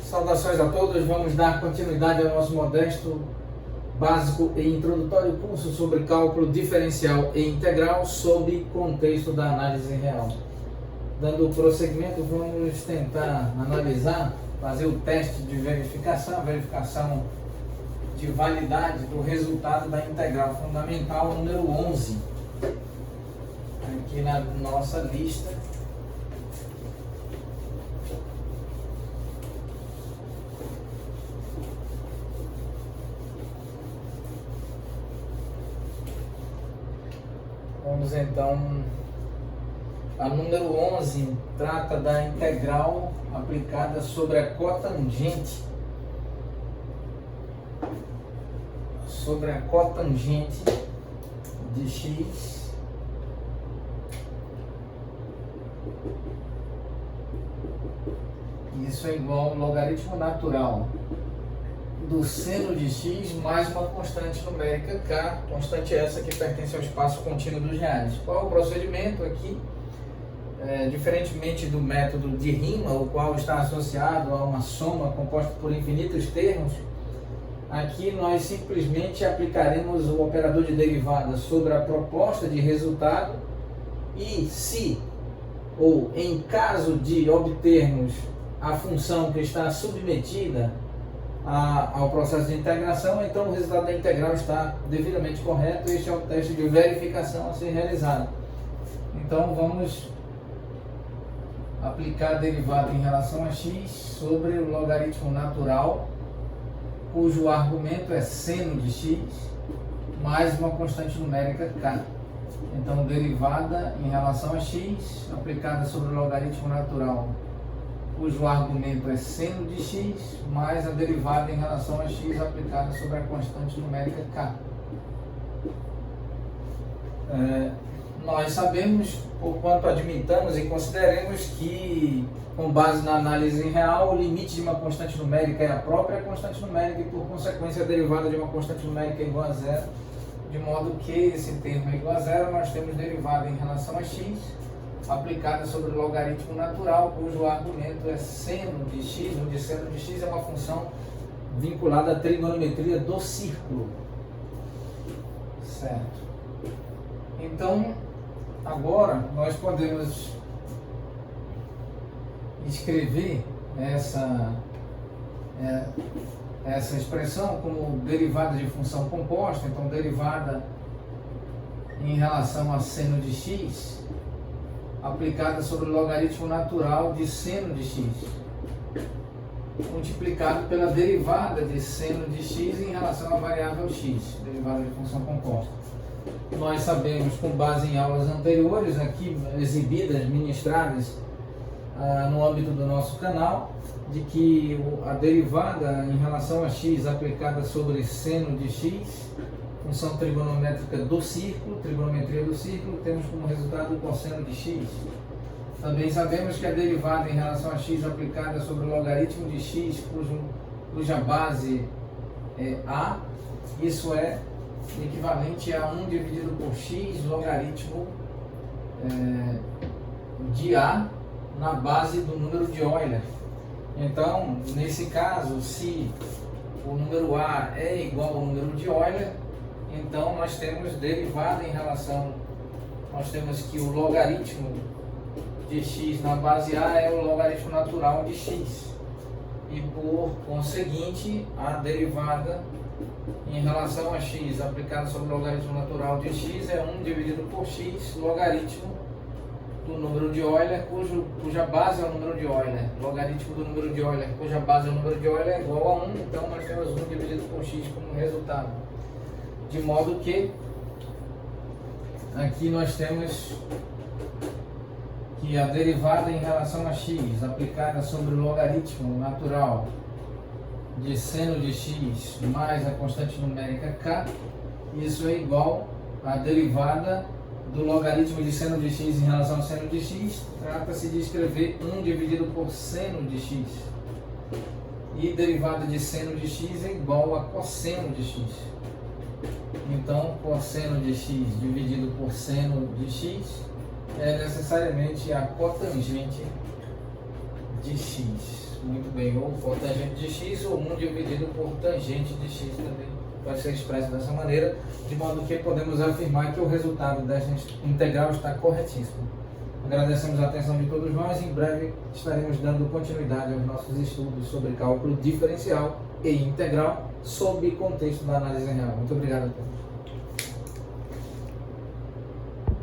Saudações a todos, vamos dar continuidade ao nosso modesto, básico e introdutório curso sobre cálculo diferencial e integral sob contexto da análise real. Dando prosseguimento, vamos tentar analisar, fazer o teste de verificação de validade do resultado da integral fundamental número 11, aqui na nossa lista. Vamos então, a número 11 trata da integral aplicada sobre a cotangente, de x isso é igual ao logaritmo natural do seno de x mais uma constante numérica k, constante essa que pertence ao espaço contínuo dos reais. Qual é o procedimento aqui? Diferentemente do método de rima, o qual está associado a uma soma composta por infinitos termos, aqui nós simplesmente aplicaremos o operador de derivada sobre a proposta de resultado e se, ou em caso de obtermos a função que está submetida ao processo de integração, então o resultado da integral está devidamente correto. Este é o teste de verificação a ser realizado. Então vamos aplicar a derivada em relação a x sobre o logaritmo natural, cujo argumento é seno de x mais uma constante numérica k. Então derivada em relação a x aplicada sobre o logaritmo natural, cujo argumento é seno de x, mais a derivada em relação a x aplicada sobre a constante numérica k. Nós sabemos, porquanto admitamos e consideremos que, com base na análise real, o limite de uma constante numérica é a própria constante numérica e, por consequência, a derivada de uma constante numérica é igual a zero, de modo que esse termo é igual a zero, nós temos derivada em relação a x aplicada sobre o logaritmo natural, cujo argumento é seno de x, onde seno de x é uma função vinculada à trigonometria do círculo. Certo. Então, agora nós podemos escrever essa expressão como derivada de função composta. Então, derivada em relação a seno de x aplicada sobre o logaritmo natural de seno de x, multiplicado pela derivada de seno de x em relação à variável x, derivada de função composta. Nós sabemos, com base em aulas anteriores, aqui exibidas, ministradas no âmbito do nosso canal, de que a derivada em relação a x aplicada sobre seno de x, função trigonométrica do círculo, trigonometria do círculo, temos como resultado o cosseno de x. Também sabemos que a derivada em relação a x aplicada sobre o logaritmo de x, cuja base é a, isso é equivalente a 1 dividido por x logaritmo de a na base do número de Euler. Então, nesse caso, se o número a é igual ao número de Euler, então nós temos derivada em relação, nós temos que o logaritmo de x na base a é o logaritmo natural de x, e por conseguinte a derivada em relação a x aplicada sobre o logaritmo natural de x é 1 dividido por x logaritmo do número de Euler, cuja base é o número de Euler. Logaritmo do número de Euler, cuja base é o número de Euler, é igual a 1, então nós temos 1 dividido por x como resultado. De modo que aqui nós temos que a derivada em relação a x aplicada sobre o logaritmo natural de seno de x mais a constante numérica k, isso é igual à derivada do logaritmo de seno de x em relação a seno de x. Trata-se de escrever 1 dividido por seno de x, e derivada de seno de x é igual a cosseno de x. Então, cosseno de x dividido por seno de x é necessariamente a cotangente de x. Muito bem, ou cotangente de x ou 1 dividido por tangente de x também pode ser expresso dessa maneira, de modo que podemos afirmar que o resultado dessa integral está corretíssimo. Agradecemos a atenção de todos nós e em breve estaremos dando continuidade aos nossos estudos sobre cálculo diferencial e integral sob contexto da análise real. Muito obrigado a todos.